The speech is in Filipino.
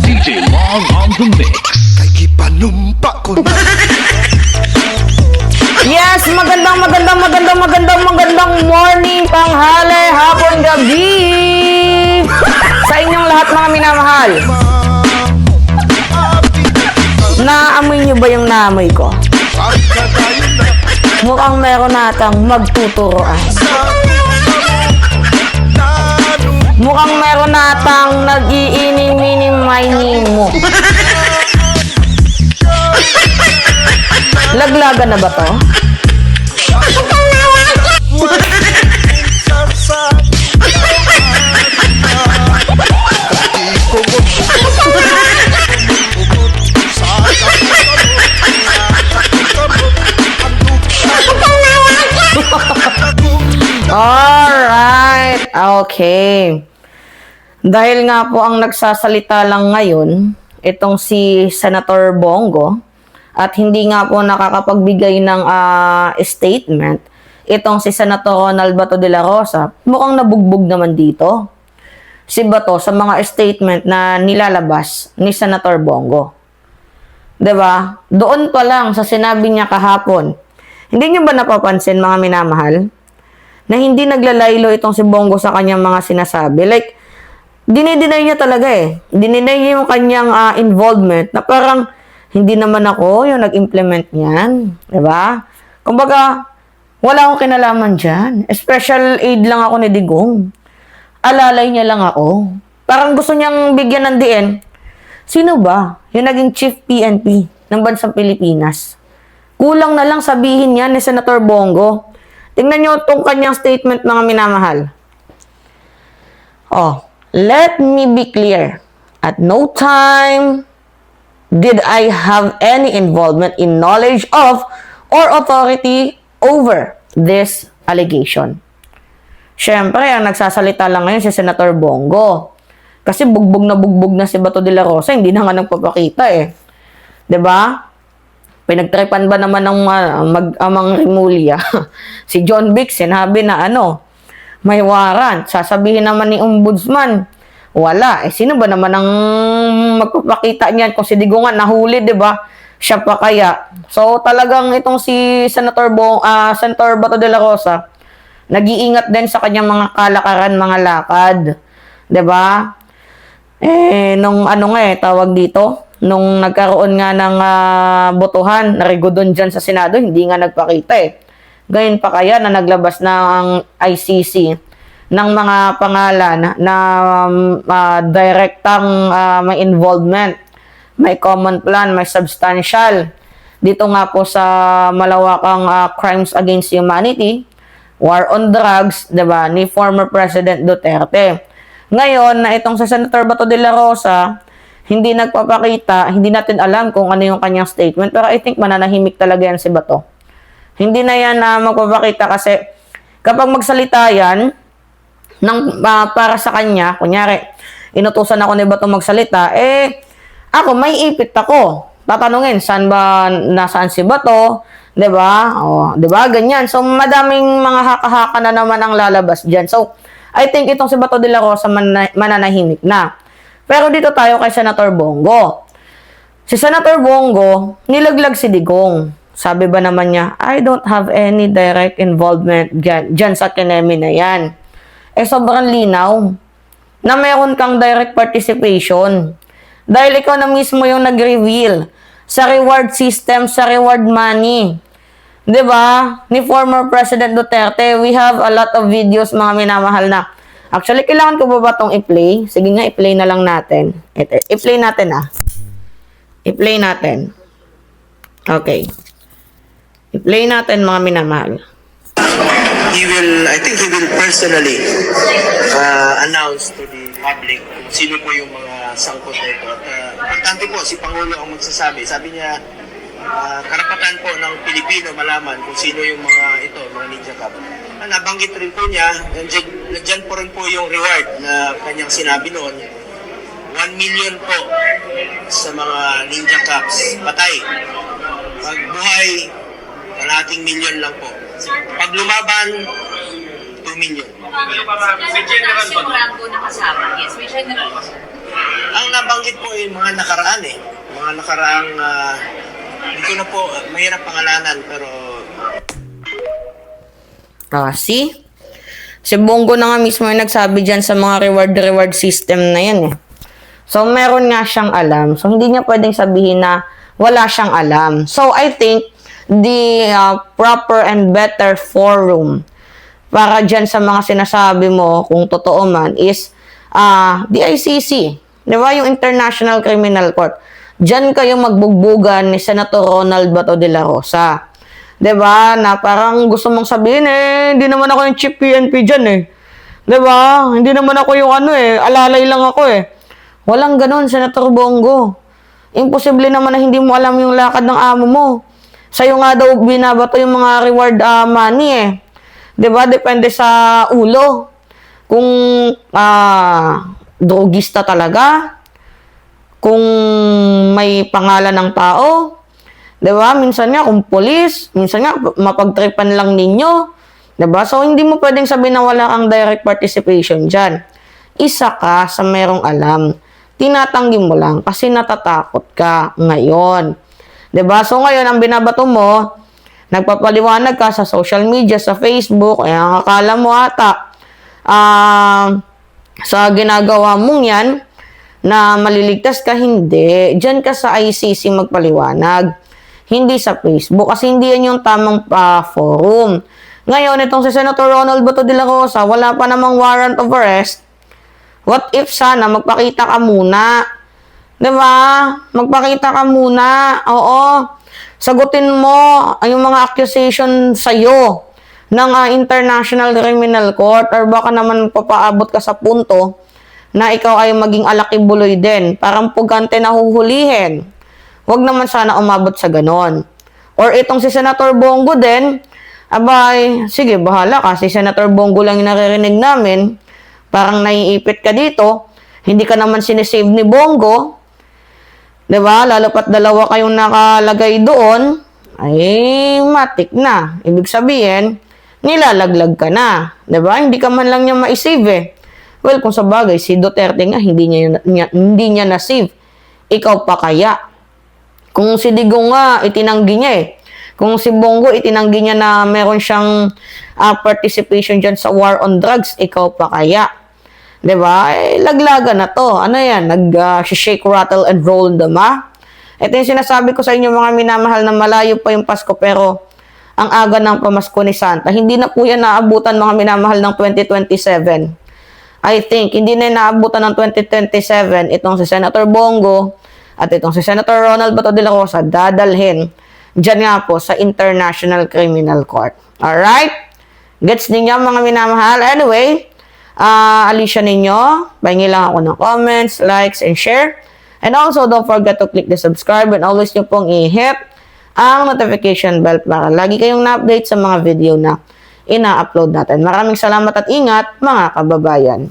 DJ Long on the mix. Kay ipanumpa ko na. Yes, magandang morning, tanghali, hapon, gabi sa inyong lahat mga minamahal. Naamoy nyo ba yung naamoy ko? Mukhang meron natang magtuturoan. Mukhang meron natang nag-iining-mining mo. Laglaga na ba to? Alright, okay. Dahil nga po ang nagsasalita lang ngayon, itong si Senator Bongo, at hindi nga po nakakapagbigay ng statement, itong si Senator Ronald Bato de la Rosa, mukhang nabugbog naman dito si Bato sa mga statement na nilalabas ni Senator Bongo. 'Di ba? Doon pa lang sa sinabi niya kahapon, hindi niyo ba napapansin mga minamahal, na hindi naglalaylo itong si Bongo sa kanyang mga sinasabi? Like, dinideny niya talaga eh. Dinideny niya yung kanyang involvement na parang hindi naman ako yung nag-implement niyan. Diba? Kumbaga, wala akong kinalaman dyan. Special aid lang ako ni Digong. Alalay niya lang ako. Parang gusto niyang bigyan ng diin. Sino ba? Yung naging Chief PNP ng bansang Pilipinas. Kulang na lang sabihin niya ni Senator Bongo. Tingnan niyo itong kanyang statement mga minamahal. Oh, let me be clear. At no time did I have any involvement in knowledge of or authority over this allegation. Siyempre, ang nagsasalita lang ngayon si Senator Bongo. Kasi bugbog na si Bato de la Rosa, hindi na nga nagpapakita eh. 'Di ba? Pinagtripan ba naman ng mag-amang Rimulya? Si John Vic sinabi na may warrant. Sasabihin naman ni Ombudsman, wala. Sino ba naman ang magpapakita niyan kung si Digongan nahuli, 'di ba? Siya pa kaya. So talagang itong si Senator Bato de la Rosa, nag-iingat din sa kanyang mga kalakaran, mga lakad, 'di ba? Nung tawag dito, nung nagkaroon nga ng botohan, narigodon dyan sa Senado, hindi nga nagpakita eh. Gayun pa kaya na naglabas ng ICC ng mga pangalan na direktang may involvement, may common plan, may substantial. Dito nga po sa malawakang crimes against humanity, war on drugs, diba, ni former President Duterte. Ngayon, na itong sa Senator Bato de la Rosa, hindi nagpapakita, hindi natin alam kung ano yung kanyang statement, pero I think mananahimik talaga yan si Bato. Hindi na yan magpapakita kasi kapag magsalita yan para sa kanya, kunyari, inutusan ako ni Bato magsalita, ako, may ipit ako. Tatanungin, nasaan si Bato? 'Di ba? Oh, 'di ba? Ganyan. So, madaming mga haka-haka na naman ang lalabas diyan. So, I think itong si Bato de la Rosa mananahimik na. Pero dito tayo kay Senator Bongo. Si Senator Bongo, nilaglag si Digong. Sabi ba naman niya, I don't have any direct involvement dyan sa kinemi na yan. Sobrang linaw na meron kang direct participation. Dahil ikaw na mismo yung nag-reveal sa reward system, sa reward money. 'Di ba? Ni former President Duterte, we have a lot of videos mga minamahal na. Actually, kailangan ko ba itong i-play? Sige nga, i-play na lang natin. I-play natin I-play natin. Okay. I-play natin mga minamahal. I think he will personally announce to the public kung sino po yung mga sangkot nito. At importante po, si Pangulo ang magsasabi. Sabi niya, karapatan po ng Pilipino malaman kung sino yung mga Ninja Cup. Nabanggit rin po niya, nandiyan po rin po yung reward na kanyang sinabi noon. 1 million po sa mga Ninja Cups patay. Pag buhay, kalahating milyon lang po. Pag lumaban, 2 million. May general ba? Rango na kasama. Yes, may general. ang nabanggit po ay mga nakaraan eh. Mga nakaraang, hindi ko na po, mahirap pangalanan, pero... See? Si Bongo na nga mismo yung nagsabi dyan sa mga reward system na yan eh. So, meron nga siyang alam. So, hindi niya pwedeng sabihin na wala siyang alam. So, I think the proper and better forum para dyan sa mga sinasabi mo, kung totoo man, is the ICC. Di ba? Yung International Criminal Court. Dyan kayo magbugbugan ni Senator Ronald Bato de la Rosa. Diba? Na parang gusto mong sabihin hindi naman ako yung chief PNP dyan eh. Diba? Hindi naman ako yung alalay lang ako eh. Walang ganun, Senator Bongo. Imposible naman na hindi mo alam yung lakad ng amo mo. Sa'yo nga daw binabato yung mga reward money eh. Diba? Depende sa ulo. Kung drogista talaga, kung may pangalan ng tao, diba? Minsan nga kung polis, minsan nga mapagtripan lang ninyo. Diba? So, hindi mo pwedeng sabihin na wala kang direct participation dyan. Isa ka sa merong alam. Tinatanggi mo lang kasi natatakot ka ngayon. Diba? So, ngayon, ang binabato mo, nagpapaliwanag ka sa social media, sa Facebook, kaya ang akala mo ata, sa ginagawa mong yan, na maliligtas ka, hindi. Diyan ka sa ICC magpaliwanag. Hindi sa Facebook kasi hindi yan yung tamang forum. Ngayon, itong si Senator Ronald Bato de la Rosa, wala pa namang warrant of arrest. What if sana magpakita ka muna? Diba? Magpakita ka muna. Oo. Sagutin mo yung mga accusation sa'yo ng International Criminal Court or baka naman papaabot ka sa punto na ikaw ay maging alakibuloy din. Parang pugante na huhulihin. Huwag naman sana umabot sa ganon. Or itong si Senator Bongo din, abay, sige, bahala ka. Si Senator Bongo lang yung naririnig namin. Parang naiipit ka dito. Hindi ka naman sinisave ni Bongo. Diba? Lalo pat dalawa kayong nakalagay doon. Ay, matik na. Ibig sabihin, nilalaglag ka na. Diba? Hindi ka man lang niya ma-save eh. Well, kung sa bagay, si Duterte nga, hindi niya na-save. Ikaw pa kaya? Kung si Digong nga, itinanggi niya eh. Kung si Bongo, itinanggi niya na meron siyang participation dyan sa war on drugs, ikaw pa kaya? Diba? Eh, laglaga na to. Ano yan? Nag-shake, rattle, and roll dama? Ito yung sinasabi ko sa inyo mga minamahal na malayo pa yung Pasko pero ang aga ng pamasko ni Santa. Hindi na po yan naabutan mga minamahal ng 2027. I think, hindi na naabutan ng 2027 itong si Senator Bongo at itong si Senator Ronald Bato de la Rosa dadalhin dyan nga po sa International Criminal Court. Alright? Gets ninyo mga minamahal? Anyway, alisya ninyo. Pahingi lang ako ng comments, likes, and share. And also, don't forget to click the subscribe and always nyo pong i-hit ang notification bell para lagi kayong na-update sa mga video na ina-upload natin. Maraming salamat at ingat mga kababayan.